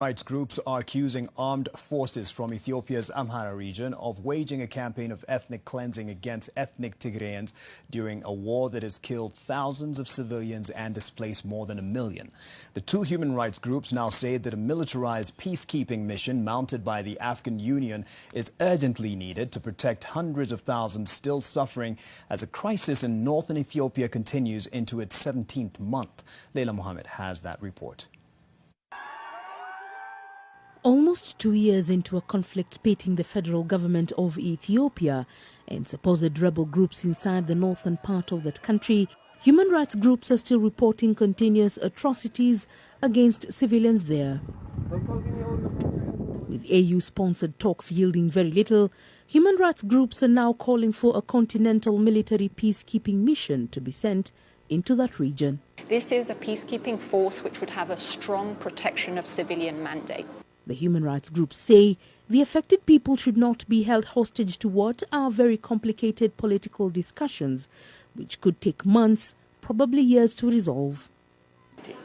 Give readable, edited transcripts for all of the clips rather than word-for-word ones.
Rights groups are accusing armed forces from Ethiopia's Amhara region of waging a campaign of ethnic cleansing against ethnic Tigrayans during a war that has killed thousands of civilians and displaced more than 1 million. The two human rights groups now say that a militarized peacekeeping mission mounted by the African Union is urgently needed to protect hundreds of thousands still suffering as a crisis in northern Ethiopia continues into its 17th month. Leila Mohammed has that report. Almost 2 years into a conflict pitting the federal government of Ethiopia and supposed rebel groups inside the northern part of that country, human rights groups are still reporting continuous atrocities against civilians there. With AU-sponsored talks yielding very little, human rights groups are now calling for a continental military peacekeeping mission to be sent into that region. This is a peacekeeping force which would have a strong protection of civilian mandate. The human rights groups say the affected people should not be held hostage to what are very complicated political discussions, which could take months, probably years to resolve.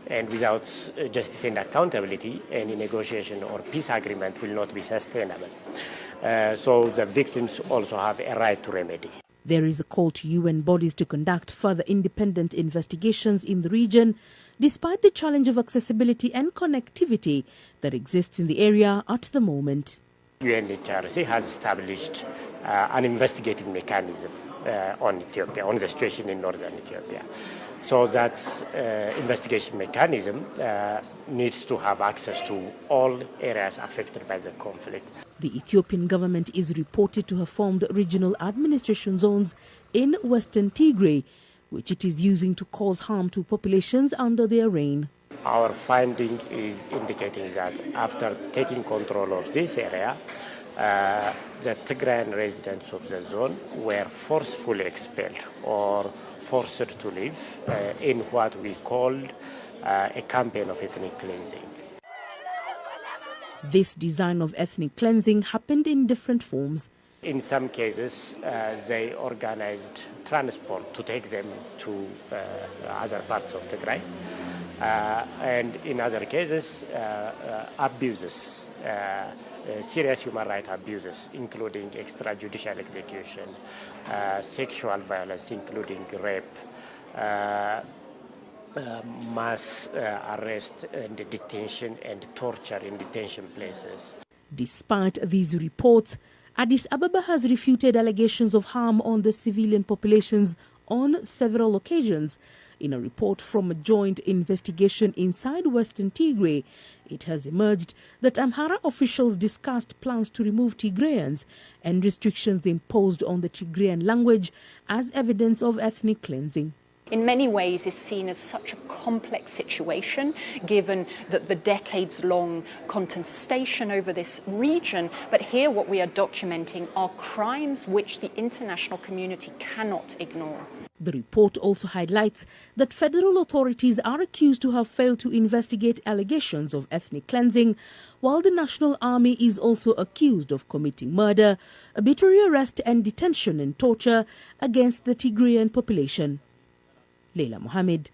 And without justice and accountability, any negotiation or peace agreement will not be sustainable. So the victims also have a right to remedy. There is a call to UN bodies to conduct further independent investigations in the region, despite the challenge of accessibility and connectivity that exists in the area at the moment. UNHRC has established an investigative mechanism on Ethiopia, on the situation in northern Ethiopia. So that investigation mechanism needs to have access to all areas affected by the conflict. The Ethiopian government is reported to have formed regional administration zones in Western Tigrai, which it is using to cause harm to populations under their reign. Our finding is indicating that after taking control of this area, the Tigrayan residents of the zone were forcefully expelled or forced to live in what we called a campaign of ethnic cleansing. This design of ethnic cleansing happened in different forms. In some cases, they organized transport to take them to other parts of Tigray. And in other cases, abuses, serious human rights abuses, including extrajudicial execution, sexual violence, including rape, mass arrest and detention and torture in detention places. Despite these reports, Addis Ababa has refuted allegations of harm on the civilian populations on several occasions. In a report from a joint investigation inside Western Tigray, it has emerged that Amhara officials discussed plans to remove Tigrayans and restrictions imposed on the Tigrayan language as evidence of ethnic cleansing. In many ways is seen as such a complex situation, given that the decades-long contestation over this region. But here what we are documenting are crimes which the international community cannot ignore. The report also highlights that federal authorities are accused to have failed to investigate allegations of ethnic cleansing, while the National Army is also accused of committing murder, arbitrary arrest and detention and torture against the Tigrayan population. Leila Mohammed,